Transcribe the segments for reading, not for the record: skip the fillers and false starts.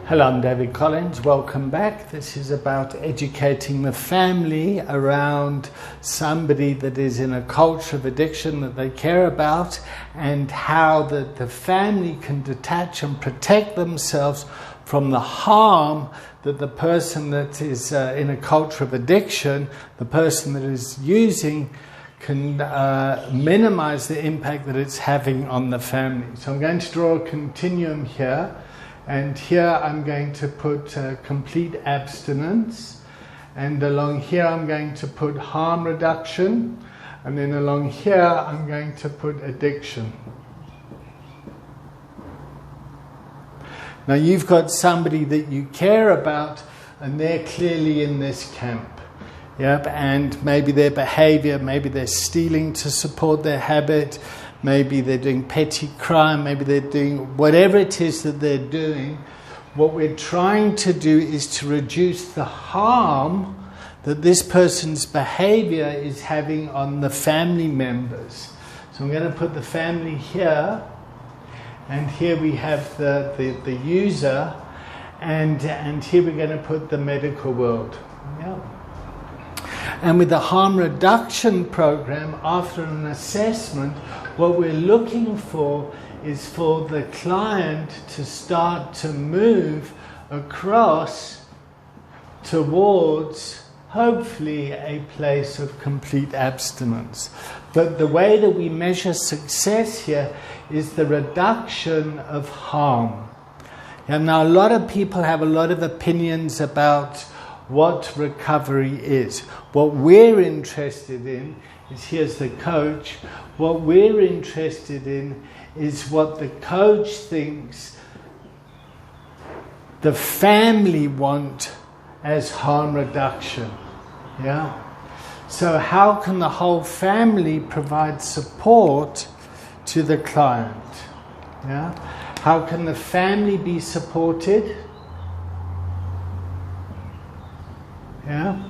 Hello, I'm David Collins. Welcome back. This is about educating the family around somebody that is in a culture of addiction that they care about, and how the family can detach and protect themselves from the harm that the person that is in a culture of addiction, the person that is using, can minimize the impact that it's having on the family. So I'm going to draw a continuum here. And here I'm going to put complete abstinence, and along here I'm going to put harm reduction, and then along here I'm going to put addiction. Now you've got somebody that you care about, and they're clearly in this camp. Yep, and maybe their behavior, maybe they're stealing to support their habit, maybe they're doing petty crime, maybe they're doing whatever it is that they're doing. What we're trying to do is to reduce the harm that this person's behavior is having on the family members. So I'm going to put the family here, and here we have the user, and here we're going to put the medical world. Yeah. And with the harm reduction program, after an assessment, what we're looking for is for the client to start to move across towards, hopefully, a place of complete abstinence. But the way that we measure success here is the reduction of harm. And now a lot of people have a lot of opinions about what recovery is. What we're interested in is, here's the coach, what we're interested in is what the coach thinks the family want as harm reduction. Yeah? So how can the whole family provide support to the client? Yeah? How can the family be supported? Yeah?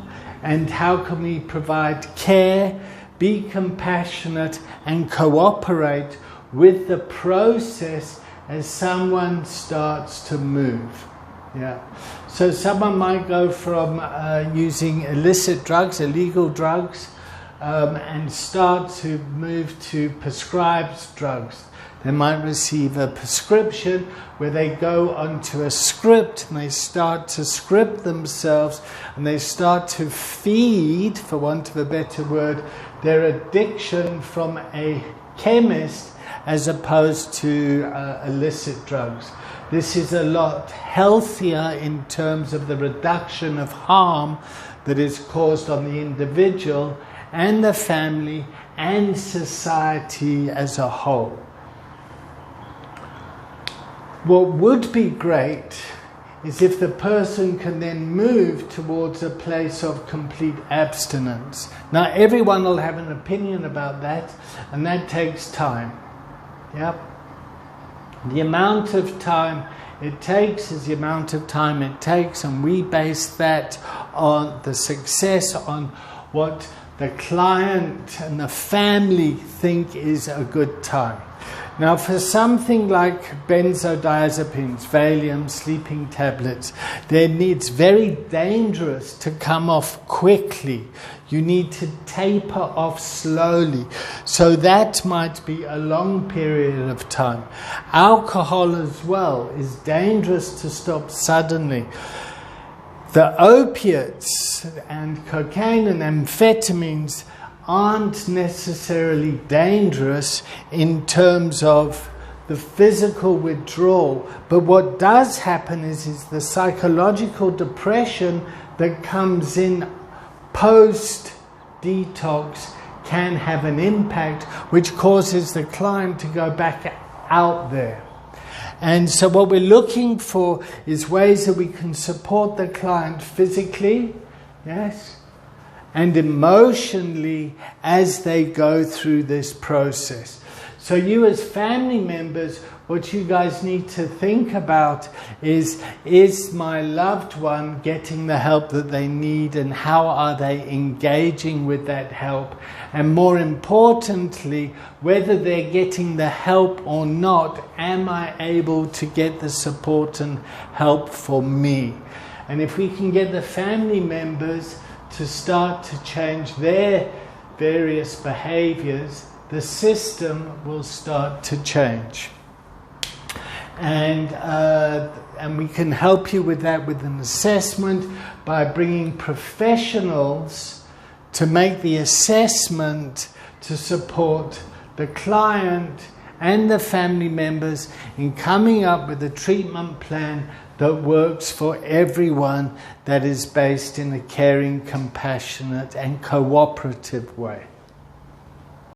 And how can we provide care, be compassionate, and cooperate with the process as someone starts to move? Yeah. So someone might go from using illicit drugs, illegal drugs, and start to move to prescribed drugs. They might receive a prescription where they go onto a script, and they start to script themselves, and they start to feed, for want of a better word, their addiction from a chemist as opposed to illicit drugs. This is a lot healthier in terms of the reduction of harm that is caused on the individual and the family and society as a whole. What would be great is if the person can then move towards a place of complete abstinence. Now everyone will have an opinion about that, and that takes time. Yep. The amount of time it takes is the amount of time it takes, and we base that on the success, on what the client and the family think is a good time. Now, for something like benzodiazepines, Valium, sleeping tablets, it's very dangerous to come off quickly. You need to taper off slowly. So that might be a long period of time. Alcohol as well is dangerous to stop suddenly. The opiates and cocaine and amphetamines aren't necessarily dangerous in terms of the physical withdrawal, but what does happen is the psychological depression that comes in post-detox can have an impact which causes the client to go back out there. And so what we're looking for is ways that we can support the client physically, yes, and emotionally as they go through this process. So you as family members, what you guys need to think about is my loved one getting the help that they need, and how are they engaging with that help? And more importantly, whether they're getting the help or not, am I able to get the support and help for me? And if we can get the family members to start to change their various behaviors, the system will start to change. And we can help you with that with an assessment by bringing professionals to make the assessment to support the client and the family members in coming up with a treatment plan that works for everyone, that is based in a caring, compassionate and cooperative way.